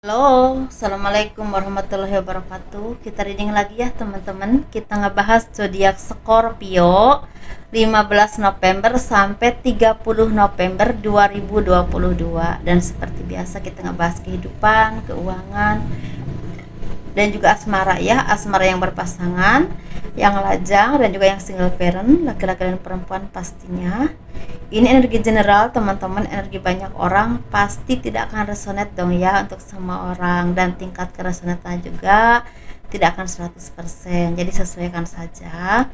Halo, Assalamualaikum warahmatullahi wabarakatuh. Kita reading lagi ya teman-teman. Kita ngebahas zodiak Scorpio 15 November sampai 30 November 2022. Dan seperti biasa kita ngebahas kehidupan, keuangan, dan juga asmara ya. Asmara yang berpasangan, yang lajang, dan juga yang single parent, laki-laki dan perempuan pastinya. Ini energi general teman-teman, energi banyak orang, pasti tidak akan resonate dong ya untuk semua orang, dan tingkat keresonatannya juga tidak akan 100%. Jadi sesuaikan saja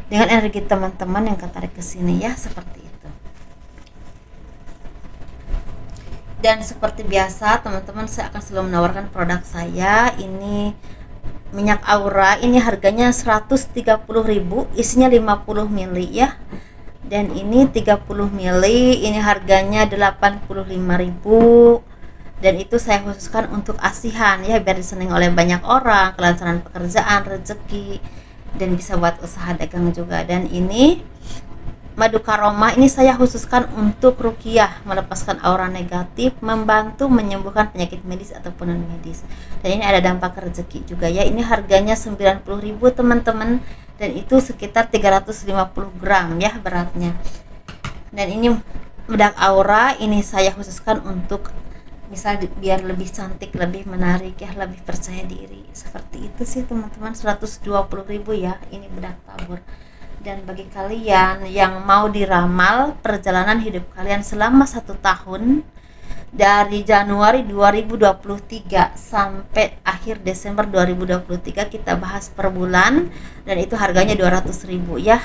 dengan energi teman-teman yang ketarik ke sini ya, seperti itu. Dan seperti biasa teman-teman, saya akan selalu menawarkan produk saya. Ini minyak aura, ini harganya 130.000, isinya 50 ml ya. Dan ini 30 ml, ini harganya 85.000. Dan itu saya khususkan untuk asihan ya, biar disenangi oleh banyak orang, kelancaran pekerjaan, rezeki, dan bisa buat usaha dagang juga. Dan ini madu karoma, ini saya khususkan untuk ruqyah, melepaskan aura negatif, membantu menyembuhkan penyakit medis ataupun non medis. Dan ini ada dampak rezeki juga ya. Ini harganya 90.000 teman-teman, dan itu sekitar 350 gram ya beratnya. Dan ini bedak aura, ini saya khususkan untuk misal biar lebih cantik, lebih menarik ya, lebih percaya diri. Seperti itu sih teman-teman. 120.000 ya ini bedak tabur. Dan bagi kalian yang mau diramal perjalanan hidup kalian selama 1 tahun, dari Januari 2023 sampai akhir Desember 2023, kita bahas per bulan, dan itu harganya 200.000 ya,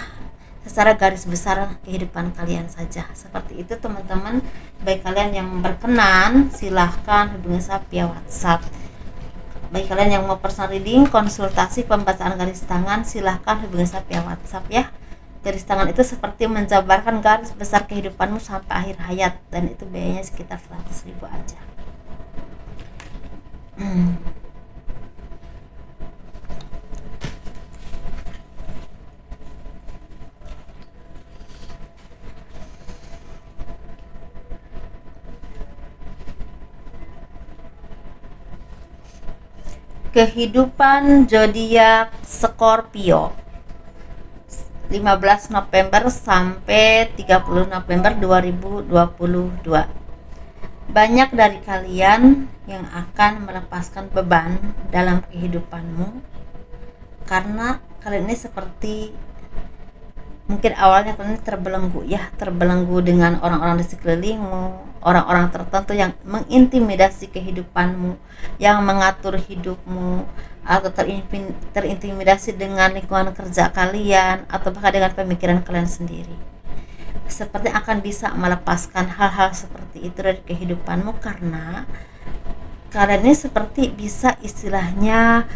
secara garis besar kehidupan kalian saja. Seperti itu teman-teman. Bagi kalian yang berkenan, silahkan hubungi saya via WhatsApp. Bagi kalian yang mau personal reading, konsultasi pembacaan garis tangan, silahkan hubungi saya via WhatsApp ya. Garis tangan itu seperti menjabarkan garis besar kehidupanmu sampai akhir hayat, dan itu biayanya sekitar 100.000 aja. Kehidupan zodiak Scorpio 15 November sampai 30 November 2022. Banyak dari kalian yang akan melepaskan beban dalam kehidupanmu, karena kalian ini seperti mungkin awalnya kalian terbelenggu ya, terbelenggu dengan orang-orang di sekelilingmu, orang-orang tertentu yang mengintimidasi kehidupanmu, yang mengatur hidupmu, atau terintimidasi dengan lingkungan kerja kalian, atau bahkan dengan pemikiran kalian sendiri. Seperti akan bisa melepaskan hal-hal seperti itu dari kehidupanmu, karena kalian ini seperti bisa istilahnya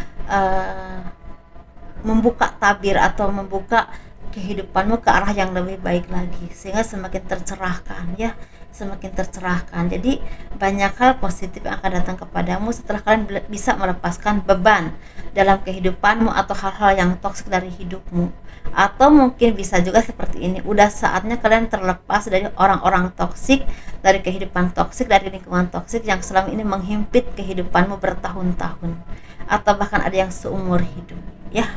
membuka tabir atau membuka kehidupanmu ke arah yang lebih baik lagi, sehingga semakin tercerahkan ya, semakin tercerahkan. Jadi banyak hal positif yang akan datang kepadamu setelah kalian bisa melepaskan beban dalam kehidupanmu atau hal-hal yang toksik dari hidupmu. Atau mungkin bisa juga seperti ini, udah saatnya kalian terlepas dari orang-orang toksik, dari kehidupan toksik, dari lingkungan toksik yang selama ini menghimpit kehidupanmu bertahun-tahun, atau bahkan ada yang seumur hidup ya.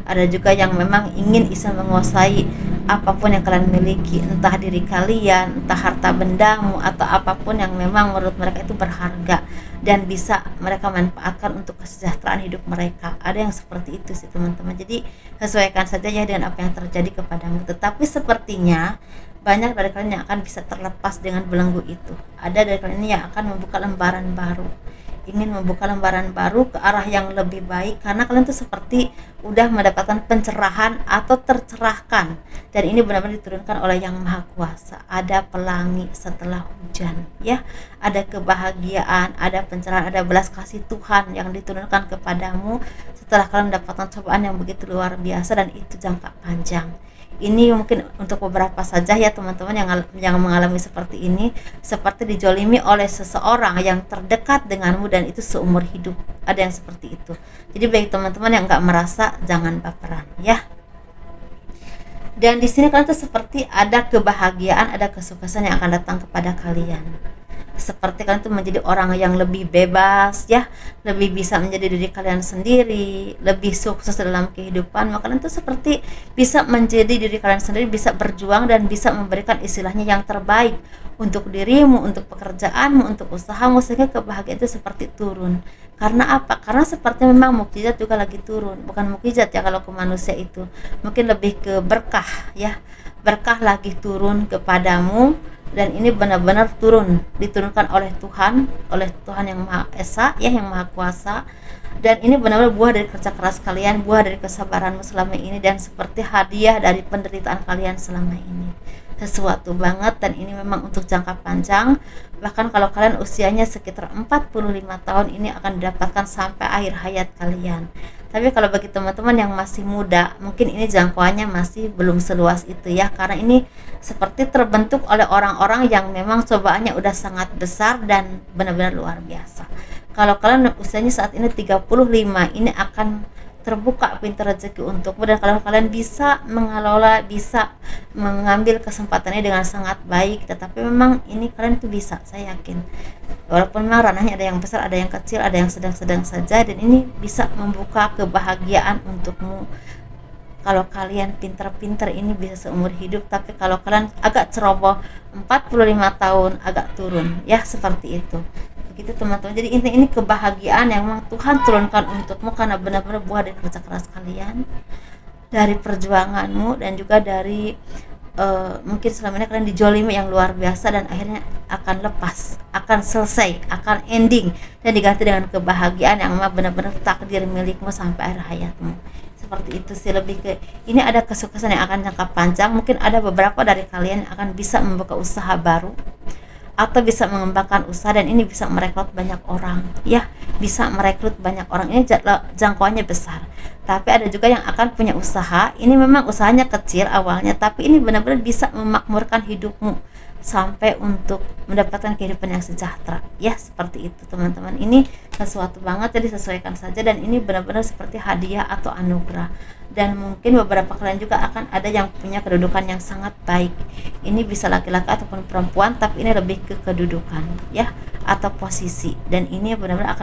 Ada juga yang memang ingin bisa menguasai apapun yang kalian miliki, entah diri kalian, entah harta bendamu, atau apapun yang memang menurut mereka itu berharga dan bisa mereka manfaatkan untuk kesejahteraan hidup mereka. Ada yang seperti itu sih teman-teman. Jadi sesuaikan saja ya dengan apa yang terjadi kepadamu. Tetapi sepertinya banyak dari kalian yang akan bisa terlepas dengan belenggu itu. Ada dari kalian yang akan membuka lembaran baru, ingin membuka lembaran baru ke arah yang lebih baik, karena kalian tuh seperti udah mendapatkan pencerahan atau tercerahkan, dan ini benar-benar diturunkan oleh Yang Maha Kuasa. Ada pelangi setelah hujan ya, ada kebahagiaan, ada pencerahan, ada belas kasih Tuhan yang diturunkan kepadamu setelah kalian mendapatkan cobaan yang begitu luar biasa, dan itu jangka panjang. Ini mungkin untuk beberapa saja ya teman-teman yang mengalami seperti ini, seperti dijolimi oleh seseorang yang terdekat denganmu, dan itu seumur hidup. Ada yang seperti itu. Jadi bagi teman-teman yang nggak merasa, jangan baperan ya. Dan di sini kalian tuh seperti ada kebahagiaan, ada kesuksesan yang akan datang kepada kalian. seperti kalian tuh menjadi orang yang lebih bebas ya, lebih bisa menjadi diri kalian sendiri, lebih sukses dalam kehidupan. Maka kalian tuh seperti bisa menjadi diri kalian sendiri, bisa berjuang dan bisa memberikan istilahnya yang terbaik untuk dirimu, untuk pekerjaanmu, untuk usahamu, sehingga kebahagiaan itu seperti turun. Karena apa? Karena seperti memang mukjizat juga lagi turun. Bukan mukjizat ya kalau ke manusia itu, mungkin lebih ke berkah ya, berkah lagi turun kepadamu. Dan ini benar-benar diturunkan oleh Tuhan yang Maha Esa ya, yang Maha Kuasa. Dan ini benar-benar buah dari kerja keras kalian, buah dari kesabaranmu selama ini, dan seperti hadiah dari penderitaan kalian selama ini. Sesuatu banget, dan ini memang untuk jangka panjang. Bahkan kalau kalian usianya sekitar 45 tahun, ini akan didapatkan sampai akhir hayat kalian. Tapi kalau bagi teman-teman yang masih muda, mungkin ini jangkauannya masih belum seluas itu ya, karena ini seperti terbentuk oleh orang-orang yang memang cobaannya udah sangat besar dan benar-benar luar biasa. Kalau kalian usianya saat ini 35, ini akan terbuka pintu rezeki untukmu, dan kalau kalian bisa mengelola, bisa mengambil kesempatannya dengan sangat baik. Tetapi memang ini kalian tuh bisa, saya yakin, walaupun memang ranahnya ada yang besar, ada yang kecil, ada yang sedang-sedang saja, dan ini bisa membuka kebahagiaan untukmu. Kalau kalian pinter-pinter ini bisa seumur hidup, tapi kalau kalian agak ceroboh 45 tahun agak turun ya, seperti itu. Begitu teman-teman. Jadi ini kebahagiaan yang memang Tuhan turunkan untukmu karena benar-benar buah dari kerja keras kalian, dari perjuanganmu, dan juga dari mungkin selama ini kalian dijolimi yang luar biasa, dan akhirnya akan lepas, akan selesai, akan ending, dan diganti dengan kebahagiaan yang memang benar-benar takdir milikmu sampai akhir hayatmu. Seperti itu sih, lebih ke ini ada kesuksesan yang akan jangka panjang. Mungkin ada beberapa dari kalian yang akan bisa membuka usaha baru atau bisa mengembangkan usaha, dan ini bisa merekrut banyak orang ya, bisa merekrut banyak orang. Ini jangkauannya besar. Tapi ada juga yang akan punya usaha, ini memang usahanya kecil awalnya, tapi ini benar-benar bisa memakmurkan hidupmu sampai untuk mendapatkan kehidupan yang sejahtera ya, seperti itu teman-teman. Ini sesuatu banget, jadi sesuaikan saja, dan ini benar-benar seperti hadiah atau anugerah. Dan mungkin beberapa kalian juga akan ada yang punya kedudukan yang sangat baik. Ini bisa laki-laki ataupun perempuan, tapi ini lebih ke kedudukan ya, atau posisi, dan ini benar-benar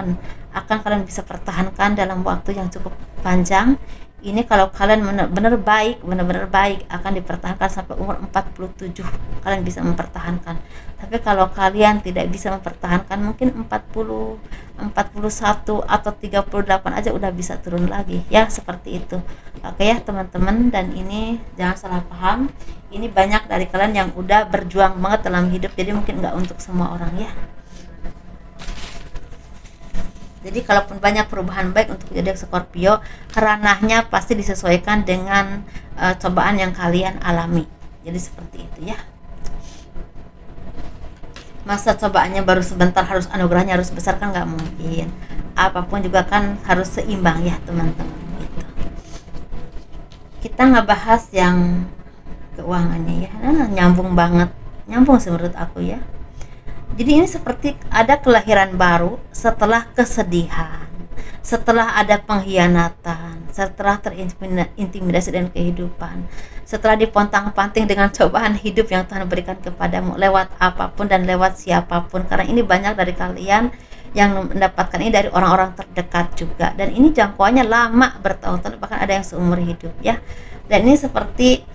akan kalian bisa pertahankan dalam waktu yang cukup panjang. Ini kalau kalian benar-benar baik akan dipertahankan sampai umur 47, kalian bisa mempertahankan. Tapi kalau kalian tidak bisa mempertahankan, mungkin 40, 41 atau 38 aja udah bisa turun lagi ya, seperti itu. Oke ya teman-teman, dan ini jangan salah paham, ini banyak dari kalian yang udah berjuang banget dalam hidup, jadi mungkin nggak untuk semua orang ya. Jadi kalaupun banyak perubahan baik untuk zodiak Scorpio, ranahnya pasti disesuaikan dengan cobaan yang kalian alami. Jadi seperti itu ya. Masa cobaannya baru sebentar, harus anugerahnya harus besar, kan nggak mungkin. Apapun juga kan harus seimbang ya teman-teman gitu. Kita ngebahas yang keuangannya ya. Nyambung banget, nyambung sih menurut aku ya. Jadi ini seperti ada kelahiran baru setelah kesedihan, setelah ada pengkhianatan, setelah terintimidasi dengan kehidupan, setelah dipontang-panting dengan cobaan hidup yang Tuhan berikan kepadamu lewat apapun dan lewat siapapun. Karena ini banyak dari kalian yang mendapatkan ini dari orang-orang terdekat juga, dan ini jangkauannya lama, bertahun-tahun, bahkan ada yang seumur hidup ya. Dan ini seperti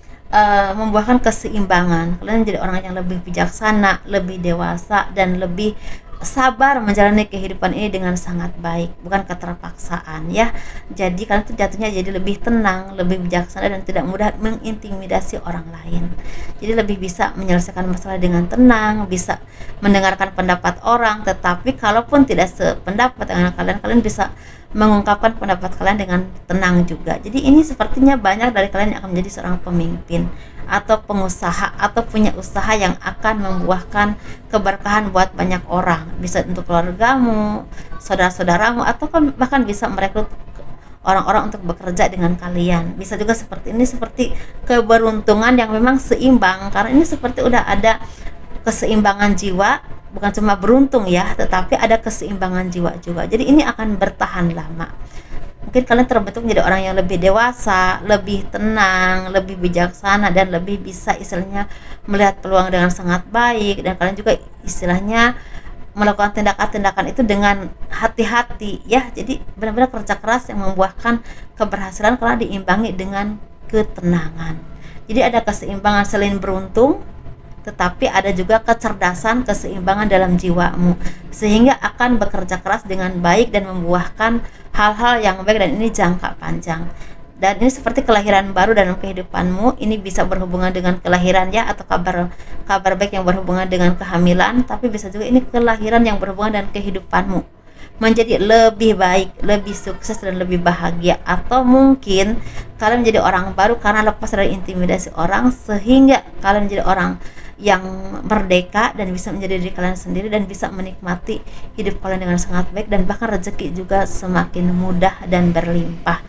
membuahkan keseimbangan. Kalian menjadi orang yang lebih bijaksana, lebih dewasa, dan lebih sabar menjalani kehidupan ini dengan sangat baik, bukan keterpaksaan ya. Jadi kalian tuh jatuhnya jadi lebih tenang, lebih bijaksana, dan tidak mudah mengintimidasi orang lain. Jadi lebih bisa menyelesaikan masalah dengan tenang, bisa mendengarkan pendapat orang, tetapi kalaupun tidak sependapat dengan kalian, kalian bisa mengungkapkan pendapat kalian dengan tenang juga. Jadi ini sepertinya banyak dari kalian yang akan menjadi seorang pemimpin atau pengusaha atau punya usaha yang akan membuahkan keberkahan buat banyak orang, bisa untuk keluargamu, saudara-saudaramu, atau bahkan bisa merekrut orang-orang untuk bekerja dengan kalian. Bisa juga seperti ini, seperti keberuntungan yang memang seimbang, karena ini seperti udah ada keseimbangan jiwa, bukan cuma beruntung ya, tetapi ada keseimbangan jiwa juga. Jadi ini akan bertahan lama. Mungkin kalian terbentuk menjadi orang yang lebih dewasa, lebih tenang, lebih bijaksana, dan lebih bisa istilahnya melihat peluang dengan sangat baik. Dan kalian juga istilahnya melakukan tindakan-tindakan itu dengan hati-hati ya. Jadi benar-benar kerja keras yang membuahkan keberhasilan karena diimbangi dengan ketenangan. Jadi ada keseimbangan selain beruntung, tetapi ada juga kecerdasan, keseimbangan dalam jiwamu, sehingga akan bekerja keras dengan baik dan membuahkan hal-hal yang baik, dan ini jangka panjang. Dan ini seperti kelahiran baru dalam kehidupanmu. Ini bisa berhubungan dengan kelahiran ya, atau kabar baik yang berhubungan dengan kehamilan, tapi bisa juga ini kelahiran yang berhubungan dengan kehidupanmu menjadi lebih baik, lebih sukses dan lebih bahagia. Atau mungkin kalian menjadi orang baru karena lepas dari intimidasi orang, sehingga kalian menjadi orang yang merdeka dan bisa menjadi diri kalian sendiri dan bisa menikmati hidup kalian dengan sangat baik, dan bahkan rezeki juga semakin mudah dan berlimpah.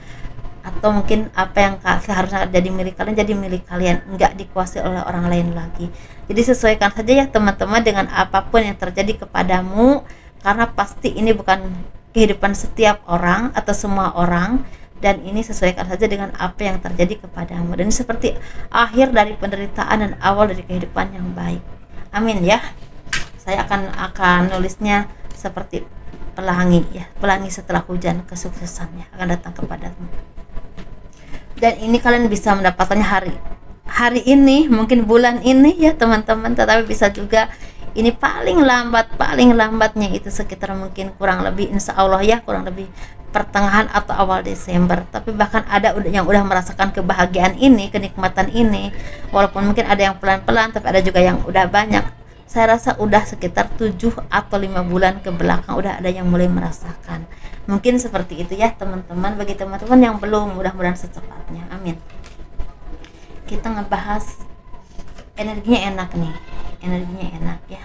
Atau mungkin apa yang seharusnya jadi milik kalian jadi milik kalian, nggak dikuasai oleh orang lain lagi. Jadi sesuaikan saja ya teman-teman dengan apapun yang terjadi kepadamu, karena pasti ini bukan kehidupan setiap orang atau semua orang, dan ini sesuaikan saja dengan apa yang terjadi kepadamu. Dan ini seperti akhir dari penderitaan dan awal dari kehidupan yang baik. Amin ya. Saya akan nulisnya seperti pelangi ya, pelangi setelah hujan, kesuksesannya akan datang kepadamu. Dan ini kalian bisa mendapatkannya hari ini, mungkin bulan ini ya teman-teman, tetapi bisa juga ini paling lambatnya itu sekitar mungkin kurang lebih insya Allah ya, kurang lebih pertengahan atau awal Desember. Tapi bahkan ada yang udah merasakan kebahagiaan ini, kenikmatan ini, walaupun mungkin ada yang pelan-pelan, tapi ada juga yang udah banyak. Saya rasa udah sekitar 7 atau 5 bulan ke belakang udah ada yang mulai merasakan. Mungkin seperti itu ya teman-teman. Bagi teman-teman yang belum, mudah-mudahan secepatnya. Amin. Kita ngebahas energinya enak nih. Energinya enak ya.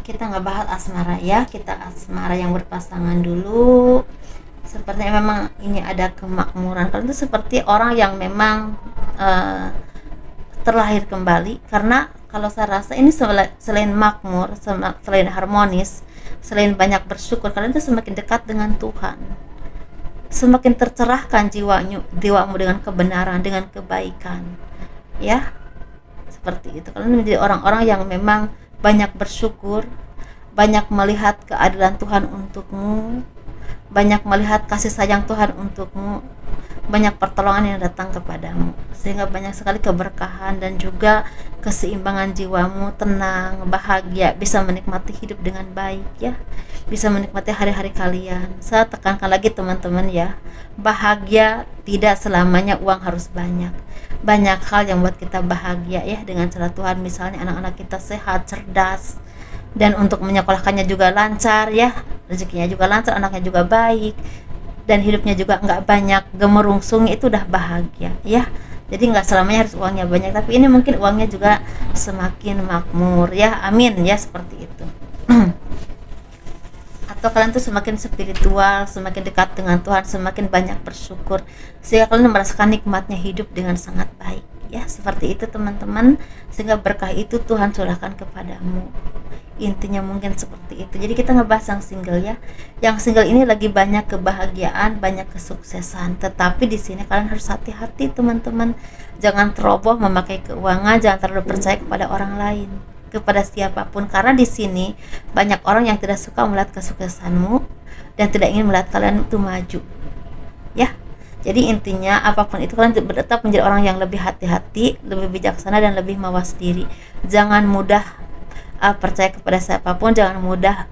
Kita ngebahas asmara ya. Kita asmara yang berpasangan dulu. Sepertinya memang ini ada kemakmuran. Kalian itu seperti orang yang memang terlahir kembali, karena kalau saya rasa ini selain makmur, selain harmonis, selain banyak bersyukur, kalian itu semakin dekat dengan Tuhan, semakin tercerahkan jiwamu dengan kebenaran, dengan kebaikan ya, seperti itu. Kalian menjadi orang-orang yang memang banyak bersyukur, banyak melihat keadilan Tuhan untukmu, banyak melihat kasih sayang Tuhan untukmu, banyak pertolongan yang datang kepadamu, sehingga banyak sekali keberkahan dan juga keseimbangan jiwamu, tenang, bahagia, bisa menikmati hidup dengan baik ya, bisa menikmati hari-hari kalian. Saya tekankan lagi teman-teman ya, bahagia tidak selamanya uang harus banyak. Banyak hal yang buat kita bahagia ya dengan cara Tuhan, misalnya anak-anak kita sehat, cerdas, dan untuk menyekolahkannya juga lancar ya, rezekinya juga lancar, anaknya juga baik, dan hidupnya juga nggak banyak gemerungsung, itu udah bahagia ya. Jadi nggak selamanya harus uangnya banyak, tapi ini mungkin uangnya juga semakin makmur ya. Amin ya, seperti itu. Atau kalian tuh semakin spiritual, semakin dekat dengan Tuhan, semakin banyak bersyukur, sehingga kalian merasakan nikmatnya hidup dengan sangat baik ya. Seperti itu teman-teman, sehingga berkah itu Tuhan curahkan kepadamu. Intinya mungkin seperti itu. Jadi kita ngebahas yang single ya. Yang single ini lagi banyak kebahagiaan, banyak kesuksesan. Tetapi di sini kalian harus hati-hati teman-teman. Jangan teroboh memakai keuangan, jangan terlalu percaya kepada orang lain, kepada siapapun, karena di sini banyak orang yang tidak suka melihat kesuksesanmu dan tidak ingin melihat kalian itu maju. Ya. Jadi intinya apapun itu kalian tetap menjadi orang yang lebih hati-hati, lebih bijaksana dan lebih mawas diri. Jangan mudah percaya kepada siapapun, jangan mudah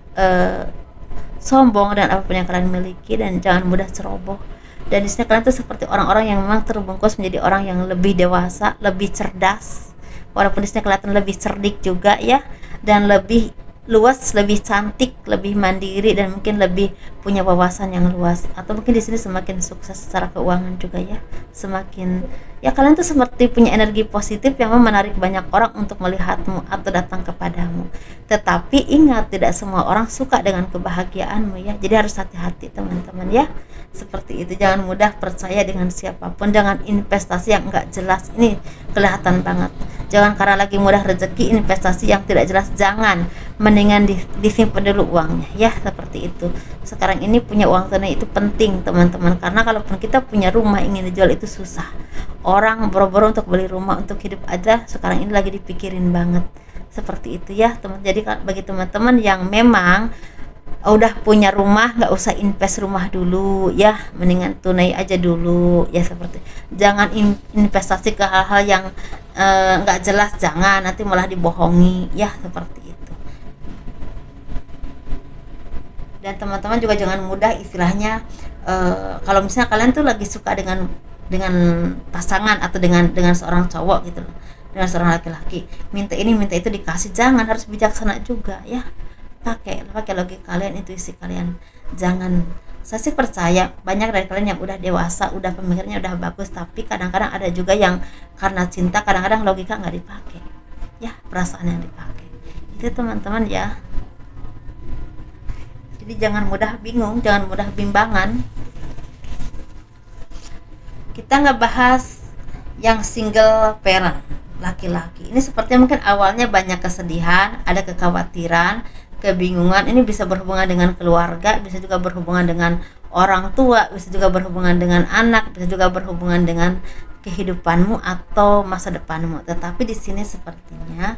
sombong dengan apapun yang kalian miliki, dan jangan mudah ceroboh. Dan di sini kalian tuh seperti orang-orang yang memang terbungkus menjadi orang yang lebih dewasa, lebih cerdas, walaupun di sini kelihatan lebih cerdik juga ya, dan lebih luas, lebih cantik, lebih mandiri, dan mungkin lebih punya wawasan yang luas. Atau mungkin di sini semakin sukses secara keuangan juga ya, semakin ya kalian tuh seperti punya energi positif yang menarik banyak orang untuk melihatmu atau datang kepadamu. Tetapi ingat, tidak semua orang suka dengan kebahagiaanmu ya, jadi harus hati-hati teman-teman ya. Seperti itu, jangan mudah percaya dengan siapapun, jangan investasi yang enggak jelas, ini kelihatan banget. Jangan karena lagi mudah rezeki investasi yang tidak jelas, jangan, mendingan disimpan dulu uangnya ya, seperti itu. Sekarang ini punya uang tunai itu penting teman-teman, karena kalaupun kita punya rumah ingin dijual itu susah. Orang boro-boro untuk beli rumah untuk hidup aja sekarang ini lagi dipikirin banget. seperti itu ya teman. Jadi bagi teman-teman yang memang udah punya rumah, nggak usah invest rumah dulu ya, mendingan tunai aja dulu ya. Seperti jangan investasi ke hal-hal yang nggak jelas, jangan, nanti malah dibohongi ya, seperti itu. Dan teman-teman juga jangan mudah istilahnya kalau misalnya kalian tuh lagi suka dengan pasangan atau dengan seorang cowok gitu loh, dengan seorang laki-laki, minta ini minta itu dikasih, jangan, harus bijaksana juga ya. Pakai logika kalian, intuisi kalian. Jangan, saya sih percaya banyak dari kalian yang udah dewasa, udah pemikirannya udah bagus, tapi kadang-kadang ada juga yang karena cinta kadang-kadang logika nggak dipakai ya, perasaan yang dipakai itu teman-teman ya. Jadi jangan mudah bingung, jangan mudah bimbangan. Kita nggak bahas yang single parent, laki-laki ini sepertinya mungkin awalnya banyak kesedihan, ada kekhawatiran, kebingungan. Ini bisa berhubungan dengan keluarga, bisa juga berhubungan dengan orang tua, bisa juga berhubungan dengan anak, bisa juga berhubungan dengan kehidupanmu atau masa depanmu. Tetapi di sini sepertinya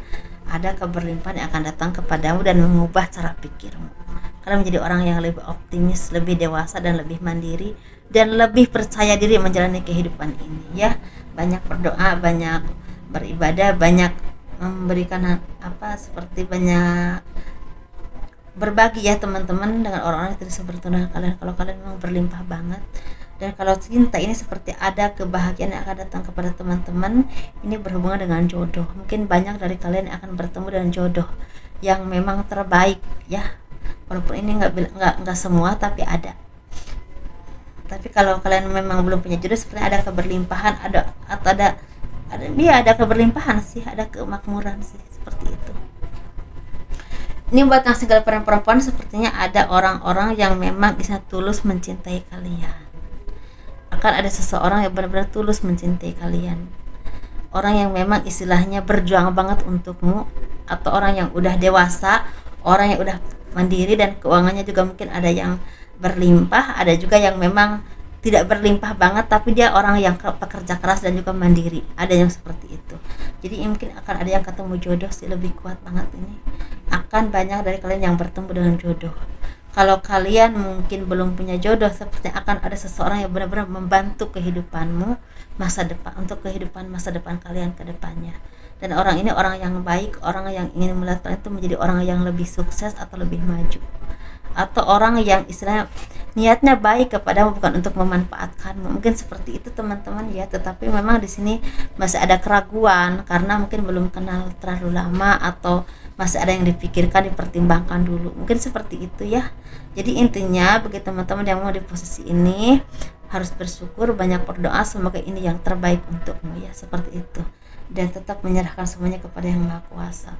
ada keberlimpahan yang akan datang kepadamu dan mengubah cara pikirmu. Kalian menjadi orang yang lebih optimis, lebih dewasa dan lebih mandiri dan lebih percaya diri menjalani kehidupan ini ya. Banyak berdoa, banyak beribadah, banyak memberikan seperti banyak berbagi ya teman-teman dengan orang-orang yang tidak seperti kalian. Kalau kalian memang berlimpah banget, dan kalau cinta ini seperti ada kebahagiaan yang akan datang kepada teman-teman. Ini berhubungan dengan jodoh. Mungkin banyak dari kalian yang akan bertemu dengan jodoh yang memang terbaik ya, walaupun ini nggak semua, tapi ada. Tapi kalau kalian memang belum punya jodoh, seperti ada keberlimpahan, ada keberlimpahan sih, ada kemakmuran sih, seperti itu. Ini buat yang single perempuan, sepertinya ada orang-orang yang memang bisa tulus mencintai kalian. Akan ada seseorang yang benar-benar tulus mencintai kalian, orang yang memang istilahnya berjuang banget untukmu, atau orang yang udah dewasa, orang yang udah mandiri dan keuangannya juga mungkin ada yang berlimpah, ada juga yang memang tidak berlimpah banget tapi dia orang yang pekerja keras dan juga mandiri, ada yang seperti itu. Jadi mungkin akan ada yang ketemu jodoh sih, lebih kuat banget ini. Akan banyak dari kalian yang bertemu dengan jodoh. Kalau kalian mungkin belum punya jodoh, sepertinya akan ada seseorang yang benar-benar membantu kehidupanmu masa depan, untuk kehidupan masa depan kalian ke depannya. Dan orang ini orang yang baik, orang yang ingin melihat kalian itu menjadi orang yang lebih sukses atau lebih maju, atau orang yang istilahnya niatnya baik kepadamu, bukan untuk memanfaatkanmu. Mungkin seperti itu teman-teman ya. Tetapi memang di sini masih ada keraguan karena mungkin belum kenal terlalu lama, atau masih ada yang dipikirkan, dipertimbangkan dulu, mungkin seperti itu ya. Jadi intinya bagi teman-teman yang mau di posisi ini, harus bersyukur, banyak berdoa, semoga ini yang terbaik untukmu ya, seperti itu. Dan tetap menyerahkan semuanya kepada Yang Maha Kuasa.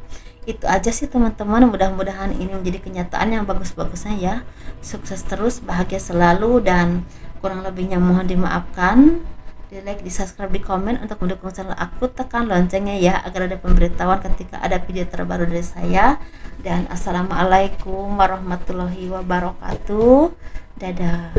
Itu aja sih teman-teman, mudah-mudahan ini menjadi kenyataan yang bagus-bagusnya ya. Sukses terus, bahagia selalu, dan kurang lebihnya mohon dimaafkan. Di like, di subscribe, di komen untuk mendukung channel aku, tekan loncengnya ya agar ada pemberitahuan ketika ada video terbaru dari saya. Dan assalamualaikum warahmatullahi wabarakatuh. Dadah.